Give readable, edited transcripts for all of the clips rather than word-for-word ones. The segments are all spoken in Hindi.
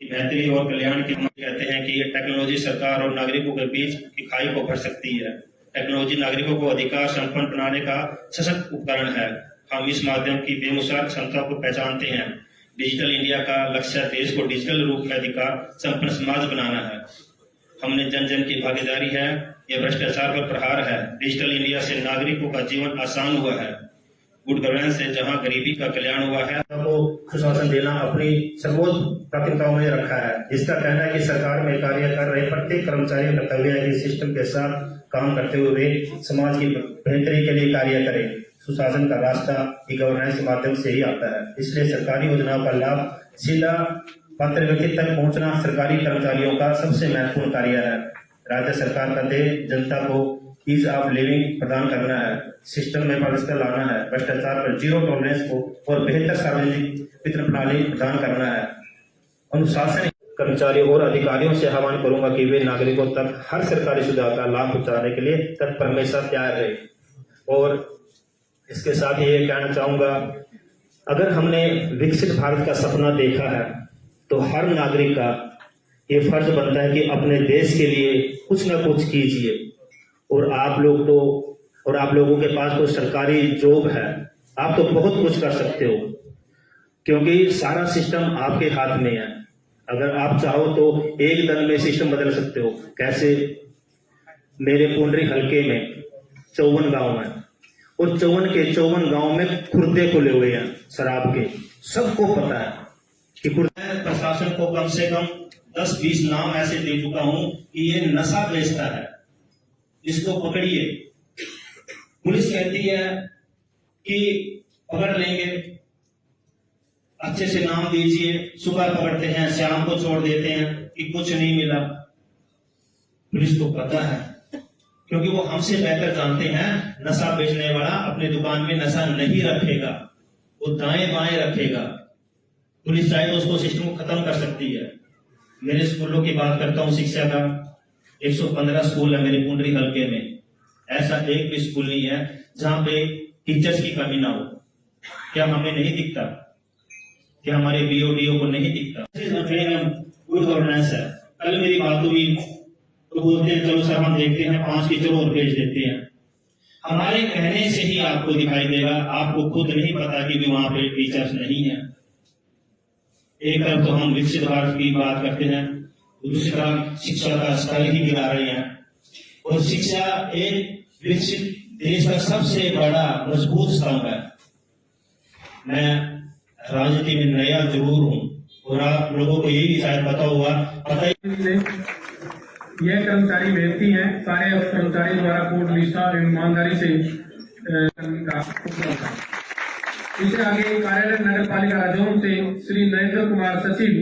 बेहतरी और कल्याण की कहते हैं कि ये टेक्नोलॉजी सरकार और नागरिकों के बीच की खाई को भर सकती है। टेक्नोलॉजी नागरिकों को अधिकार संपन्न बनाने का सशक्त उपकरण है। हम इस माध्यम की बेमिसाल क्षमता को पहचानते हैं। डिजिटल इंडिया का लक्ष्य देश को डिजिटल रूप में अधिकार संपन्न समाज बनाना है। हमने जन जन की भागीदारी है, यह भ्रष्टाचार पर प्रहार है। डिजिटल इंडिया से नागरिकों का जीवन आसान हुआ है। गुड गवर्नेंस से जहां गरीबी का कल्याण हुआ है, को सुशासन देना अपनी सर्वोच्च प्राथमिकताओं में रखा है। इसका कहना है कि सरकार में कार्य कर रहे प्रत्येक कर्मचारी का कर्तव्य है कि सिस्टम के साथ काम करते हुए वे समाज की बेहतरी के लिए कार्य करें। सुशासन का रास्ता ई गवर्नेंस के माध्यम से ही आता है। इसलिए सरकारी योजनाओं का लाभ सीधा पात्र व्यक्ति तक पहुंचना सरकारी कर्मचारियों का सबसे महत्वपूर्ण कार्य है। राज्य सरकार का ध्येय जनता को ईज ऑफ लिविंग प्रदान करना है, सिस्टम में पारदर्शिता लाना है, भ्रष्टाचार पर जीरो टॉलरेंस को और बेहतर सार्वजनिक वितरण प्रणाली प्रदान करना है। अनुशासन कर्मचारियों और अधिकारियों से आह्वान करूंगा कि वे नागरिकों तक हर सरकारी सुविधा का लाभ पहुंचाने के लिए तत्पर हमेशा तैयार रहे। और इसके साथ ही ये कहना चाहूंगा, अगर हमने विकसित भारत का सपना देखा है तो हर नागरिक का ये फर्ज बनता है कि अपने देश के लिए कुछ न कुछ कीजिए। और आप लोगों के पास तो सरकारी जॉब है, आप तो बहुत कुछ कर सकते हो क्योंकि सारा सिस्टम आपके हाथ में है। अगर आप चाहो तो एक दिन में सिस्टम बदल सकते हो। कैसे? मेरे पुंडरी हल्के में 54 गांव है और 54 के 54 गांव में खुर्दे खुले हुए हैं शराब के। सबको पता है कि प्रशासन को कम से कम 10-20 नाम ऐसे दे चुका हूं कि ये नशा बेचता है, इसको पकड़िए। पुलिस कहती है कि पकड़ लेंगे, अच्छे से नाम दीजिए, सुबह पकड़ते हैं, शाम को छोड़ देते हैं कि कुछ नहीं मिला। पुलिस को पता है क्योंकि वो हमसे बेहतर जानते हैं नशा बेचने वाला अपने दुकान में नशा नहीं रखेगा, वो दाएं बाएं रखेगा। पुलिस चाहे तो उसको सिस्टम को खत्म कर सकती है। मेरे स्कूलों की बात करता हूँ, शिक्षा का 115 स्कूल है मेरे पुंडरी हल्के में। ऐसा एक भी स्कूल नहीं है जहां पे टीचर्स की कमी ना हो। क्या हमें नहीं दिखता? क्या हमारे बीओडीओ को नहीं दिखता? गुड गवर्नेंस है। कल मेरी बात हुई तो बोलते हैं चलो सर हम देखते हैं 5 टीचर और भेज देते हैं। हमारे कहने से ही आपको दिखाई देगा, आपको खुद नहीं पता कि भी वहां पे टीचर्स नहीं है। एक तरफ तो हम विकसित भारत की बात करते हैं, दूसरा शिक्षा का स्तर ही गिरा रहे हैं। और शिक्षा एक विकसित देश का सबसे बड़ा मजबूत स्तंभ है। मैं राजनीति में नया जरूर हूं और आप लोगों को यही शायद पता हुआ यह कर्मचारी बेनती है सारे कर्मचारी द्वारा कोड निष्ठा ईमानदारी से इससे आगे कार्यालय नगर पालिका राजौन से श्री नरेंद्र कुमार सचिव,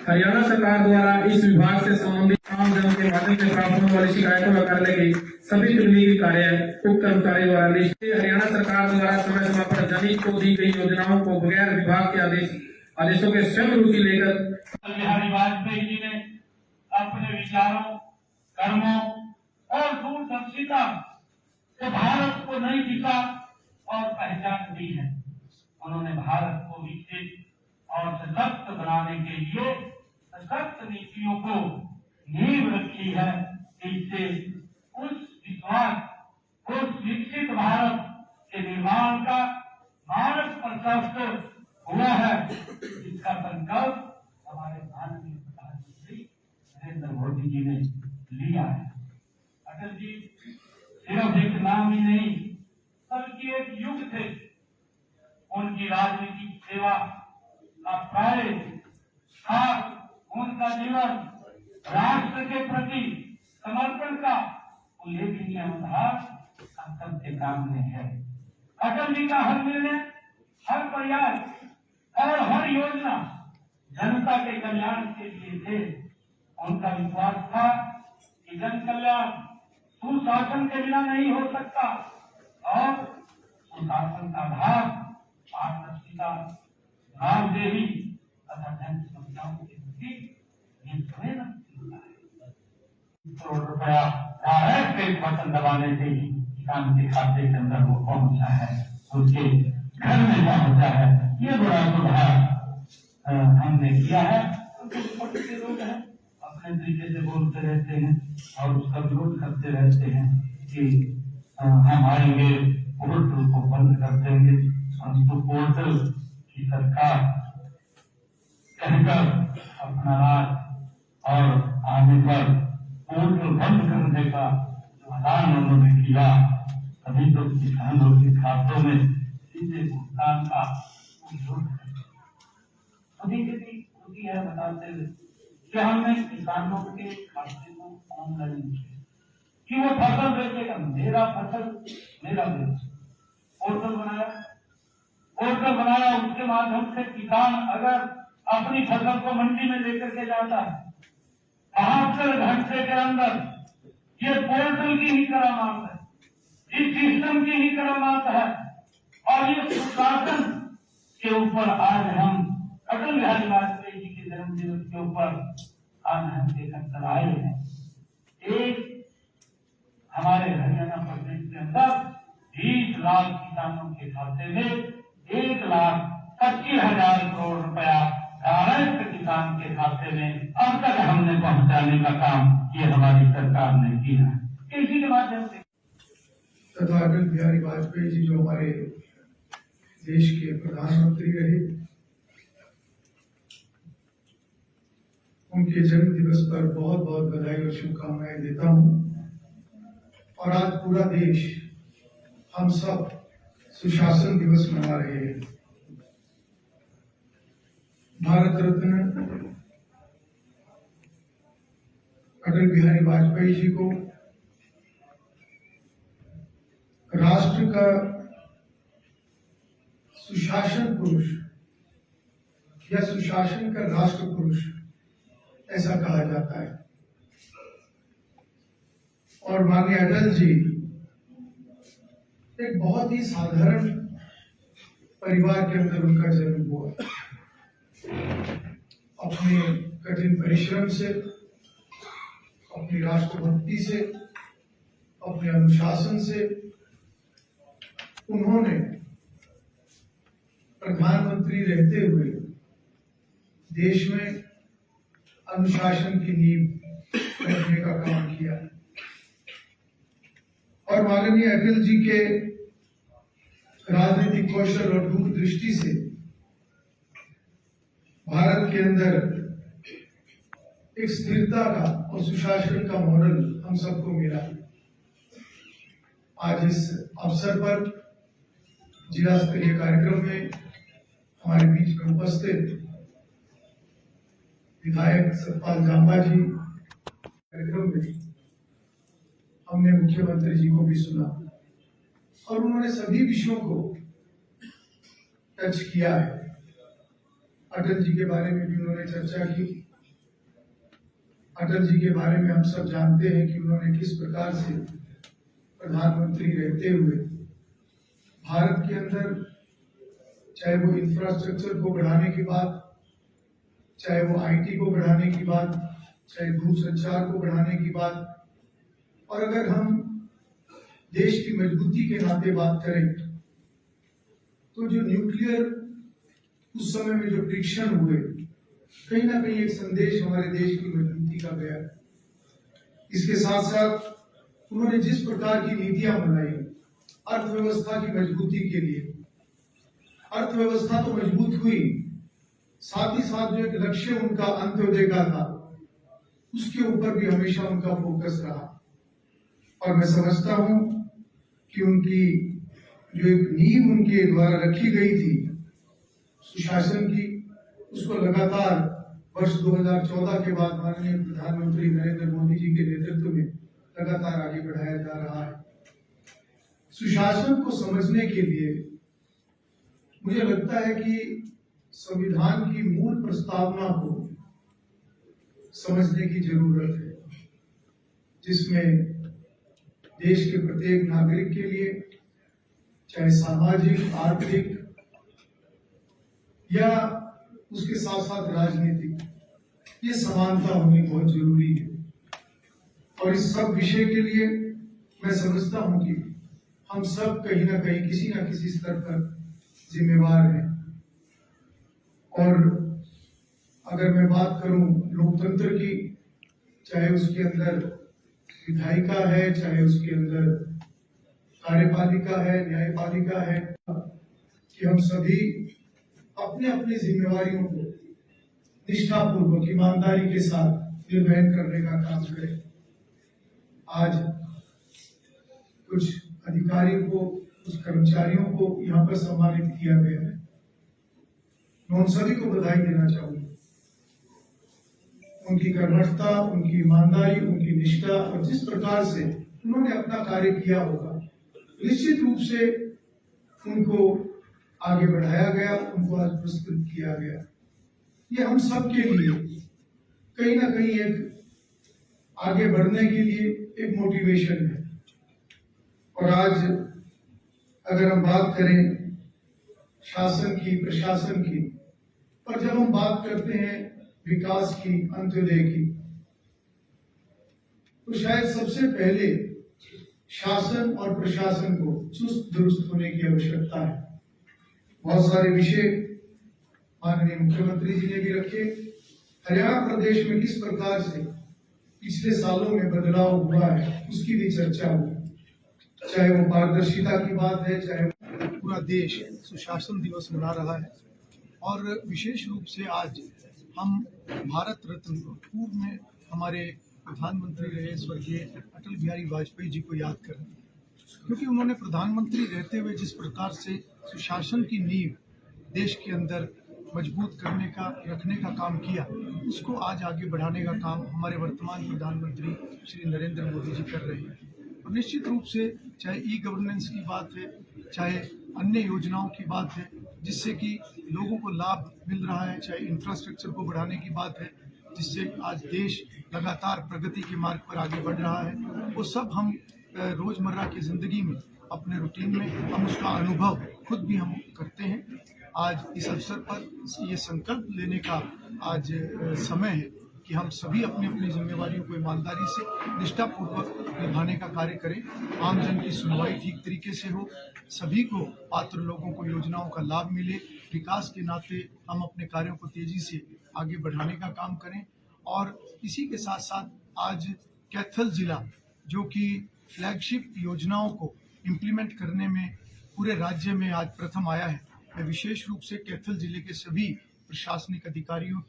हरियाणा सरकार द्वारा इस विभाग से संबंधित आमजन के माध्यम से प्राप्त होने वाली शिकायतों का कार्य के सभी तकनीकी कार्य उप कर्मचारी द्वारा निश्चित। हरियाणा सरकार द्वारा समय समय पर जनहित को दी गई योजनाओं को बगैर विभाग के आदेशों के स्वयं रुचि लेकर बिहारी वाजपेयी जी ने अपने विचारों, कर्मों और दूरदर्शिता से भारत को नई दिशा और पहचान दी है। उन्होंने भारत को विकसित और सशक्त बनाने के लिए सशक्त नीतियों को नींव रखी है। इससे उस विश्वास, उस विकसित भारत के निर्माण का मानस प्रशस्त हुआ है, जिसका संकल्प हमारे माननीय प्रधानमंत्री नरेंद्र मोदी जी ने लिया है। अटल जी सिर्फ एक नाम ही नहीं बल्कि एक युग थे। उनकी राजनीतिक सेवा का कार्य था, उनका जीवन राष्ट्र के प्रति समर्पण का उल्लेखनीय उदाहरण सबके सामने है। अटल जी का हर निर्णय, हर प्रयास और हर योजना जनता के कल्याण के लिए थे। उनका विश्वास था कि जन कल्याण सुशासन के बिना नहीं हो सकता और सुशासन का भाग पारदर्शिता, जवाबदेही तथा जन समस्याओं के प्रति संवेदनशीलता है। करोड़ रुपया डायरेक्ट एक बटन दबाने से ही किसान के खाते के अंदर वो पहुंचा है, उसके घर में पहुंचा है। ये बड़ा सुधार हमने किया है। कुछ पक्ष के लोग हैं अपने तरीके से बोलते रहते हैं और उसका विरोध करते रहते हैं कि हम आएंगे पोर्टल को बंद कर देंगे। परंतु पोर्टल की सरकार कहकर अपना राज और आने पर पोर्टल बंद करने का ऐलान उन्होंने किया, तभी तो किसानों के खातों में सीधे भुगतान का अभी भी है बताते हुए कि हमने किसानों के खाते को ऑनलाइन कि वो फसल बेचेगा, मेरा फसल मेरा बेच पोर्टल बनाया उसके माध्यम से किसान अगर अपनी फसल को मंडी में लेकर के जाता है 72 घंटे के अंदर, ये पोर्टल की ही करामात है, इस सिस्टम की ही करामात है। और ये सुशासन के ऊपर आज हम अटल बिहारी वाजपेयी जी के जन्म दिवस के ऊपर आज हम एकत्र आए हैं। एक हमारे हरियाणा प्रदेश के अंदर 20 लाख किसानों के खाते में 1,25,000 करोड़ रुपया डायरेक्ट किसान के खाते में अब तक हमने पहुंचाने का काम ये हमारी सरकार ने किया है। इसी के माध्यम से तथा अटल बिहारी वाजपेयी जी जो हमारे देश के प्रधानमंत्री रहे, उनके जन्म दिवस पर बहुत बहुत बधाई और शुभकामनाएं देता हूं। और आज पूरा देश हम सब सुशासन दिवस मना रहे हैं। भारत रत्न अटल बिहारी वाजपेयी जी को राष्ट्र का सुशासन पुरुष या सुशासन का राष्ट्र पुरुष ऐसा कहा जाता है। और माननीय अटल जी एक बहुत ही साधारण परिवार के अंदर उनका जन्म हुआ। अपने कठिन परिश्रम से, अपनी राष्ट्रभक्ति से, अपने अनुशासन से उन्होंने प्रधानमंत्री रहते हुए देश में अनुशासन की नींव रखने का काम किया। और माननीय अटल जी के राजनीतिक कौशल और दूरदृष्टि से भारत के अंदर एक स्थिरता का और सुशासन का मॉडल हम सबको मिला। आज इस अवसर पर जिला स्तरीय कार्यक्रम में हमारे बीच में उपस्थित विधायक सतपाल जांबा जी कार्यक्रम में हमने मुख्यमंत्री जी को भी सुना और उन्होंने सभी विषयों को टच किया है। अटल जी के बारे में भी उन्होंने चर्चा की। अटल जी के बारे में हम सब जानते हैं कि उन्होंने किस प्रकार से प्रधानमंत्री रहते हुए भारत के अंदर चाहे वो इंफ्रास्ट्रक्चर को बढ़ाने की बात, चाहे वो आईटी को बढ़ाने की बात, चाहे दूरसंचार को बढ़ाने की बात, और अगर हम देश की मजबूती के नाते बात करें तो जो न्यूक्लियर उस समय में जो परीक्षण हुए, कहीं ना कहीं एक संदेश हमारे देश की मजबूती का गया। इसके साथ साथ उन्होंने जिस प्रकार की नीतियां बनाई अर्थव्यवस्था की मजबूती के लिए, अर्थव्यवस्था तो मजबूत हुई, साथ ही साथ जो एक लक्ष्य उनका अंत्योदय का था उसके ऊपर भी हमेशा उनका फोकस रहा। और मैं समझता हूं कि उनकी जो एक नींव उनके द्वारा रखी गई थी सुशासन की, उसको लगातार वर्ष 2014 के बाद माननीय प्रधानमंत्री नरेंद्र मोदी जी के नेतृत्व में लगातार आगे बढ़ाया जा रहा है। सुशासन को समझने के लिए मुझे लगता है कि संविधान की मूल प्रस्तावना को समझने की जरूरत है, जिसमें देश के प्रत्येक नागरिक के लिए चाहे सामाजिक, आर्थिक या उसके साथ साथ राजनीतिक, ये समानता होनी बहुत जरूरी है। और इस सब विषय के लिए मैं समझता हूं कि हम सब कहीं ना कहीं किसी ना किसी स्तर पर जिम्मेवार हैं। और अगर मैं बात करूं लोकतंत्र की, चाहे उसके अंदर विधायिका है, चाहे उसके अंदर कार्यपालिका है, न्यायपालिका है, कि हम सभी अपने अपनी जिम्मेवारियों को निष्ठापूर्वक ईमानदारी के साथ निर्वहन करने का काम करें। आज कुछ अधिकारियों को, कुछ कर्मचारियों को यहाँ पर सम्मानित किया गया है। मैं उन सभी को बधाई देना चाहूंगा। उनकी कर्मठता, उनकी ईमानदारी, उनकी निष्ठा और जिस प्रकार से उन्होंने अपना कार्य किया होगा, निश्चित रूप से उनको आगे बढ़ाया गया, उनको आज पुरस्कृत किया गया। ये हम सब के लिए कहीं ना कहीं एक आगे बढ़ने के लिए एक मोटिवेशन है। और आज अगर हम बात करें शासन की, प्रशासन की, और जब हम बात करते हैं विकास की, अंत्योदय की, तो शायद सबसे पहले शासन और प्रशासन को चुस्त दुरुस्त होने की आवश्यकता है। बहुत सारे विषय माननीय मुख्यमंत्री जी ने भी रखे। हरियाणा प्रदेश में किस प्रकार से पिछले सालों में बदलाव हुआ है, उसकी भी चर्चा हुई। चाहे वो पारदर्शिता की बात है, चाहे पूरा देश सुशासन दिवस मना रहा है और विशेष रूप से आज हम भारत रत्न पूर्व में हमारे प्रधानमंत्री रहे स्वर्गीय अटल बिहारी वाजपेयी जी को याद कर रहे हैं, क्योंकि उन्होंने प्रधानमंत्री रहते हुए जिस प्रकार से सुशासन की नींव देश के अंदर मजबूत करने का, रखने का काम किया, उसको आज आगे बढ़ाने का काम हमारे वर्तमान प्रधानमंत्री श्री नरेंद्र मोदी जी कर रहे हैं। और निश्चित रूप से चाहे ई गवर्नेंस की बात है, चाहे अन्य योजनाओं की बात है जिससे कि लोगों को लाभ मिल रहा है, चाहे इंफ्रास्ट्रक्चर को बढ़ाने की बात है जिससे आज देश लगातार प्रगति के मार्ग पर आगे बढ़ रहा है, वो सब हम रोजमर्रा की जिंदगी में, अपने रूटीन में हम उसका अनुभव खुद भी हम करते हैं। आज इस अवसर पर ये संकल्प लेने का आज समय है कि हम सभी अपनी अपनी जिम्मेवारियों को ईमानदारी से, निष्ठापूर्वक निभाने का कार्य करें। आमजन की सुनवाई ठीक तरीके से हो, सभी को, पात्र लोगों को योजनाओं का लाभ मिले, विकास के नाते हम अपने कार्यों को तेजी से आगे बढ़ाने का काम करें। और इसी के साथ साथ आज कैथल जिला, जो कि फ्लैगशिप योजनाओं को इम्प्लीमेंट करने में पूरे राज्य में आज प्रथम आया है, मैं विशेष रूप से कैथल जिले के सभी प्रशासनिक अधिकारियों,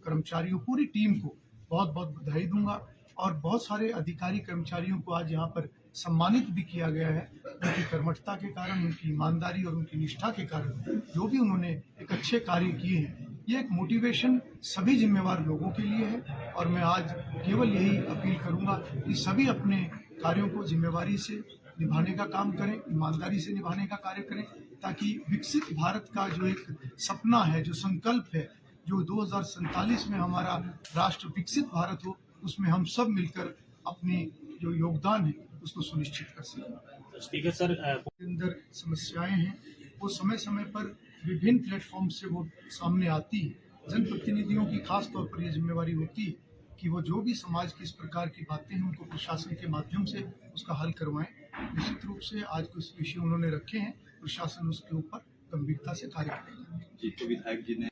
कर्मचारियों, पूरी टीम को बहुत बहुत बधाई दूंगा। और बहुत सारे अधिकारी कर्मचारियों को आज यहाँ पर सम्मानित भी किया गया है, उनकी कर्मठता के कारण, उनकी ईमानदारी और उनकी निष्ठा के कारण, जो भी उन्होंने एक अच्छे कार्य किए हैं। ये एक मोटिवेशन सभी जिम्मेवार लोगों के लिए है और मैं आज केवल यही अपील करूंगा कि सभी अपने कार्यों को जिम्मेवारी से निभाने का काम करें, ईमानदारी से निभाने का कार्य करें, ताकि विकसित भारत का जो एक सपना है, जो संकल्प है, जो 2047 में हमारा राष्ट्र विकसित भारत हो, उसमें हम सब मिलकर अपनी जो योगदान है उसको सुनिश्चित कर सकें। स्पीकर सर, अंदर समस्याएं हैं, वो समय समय पर विभिन्न प्लेटफॉर्म से वो सामने आती है। जनप्रतिनिधियों की खास तौर पर ये जिम्मेवारी होती है कि वो जो भी समाज की इस प्रकार की बातें हैं उनको प्रशासन के माध्यम से उसका हल करवाएं। निश्चित रूप से आज कुछ विषय उन्होंने रखे हैं, प्रशासन उसके ऊपर गंभीरता से कार्य करेगा। जी, तो विधायक जी ने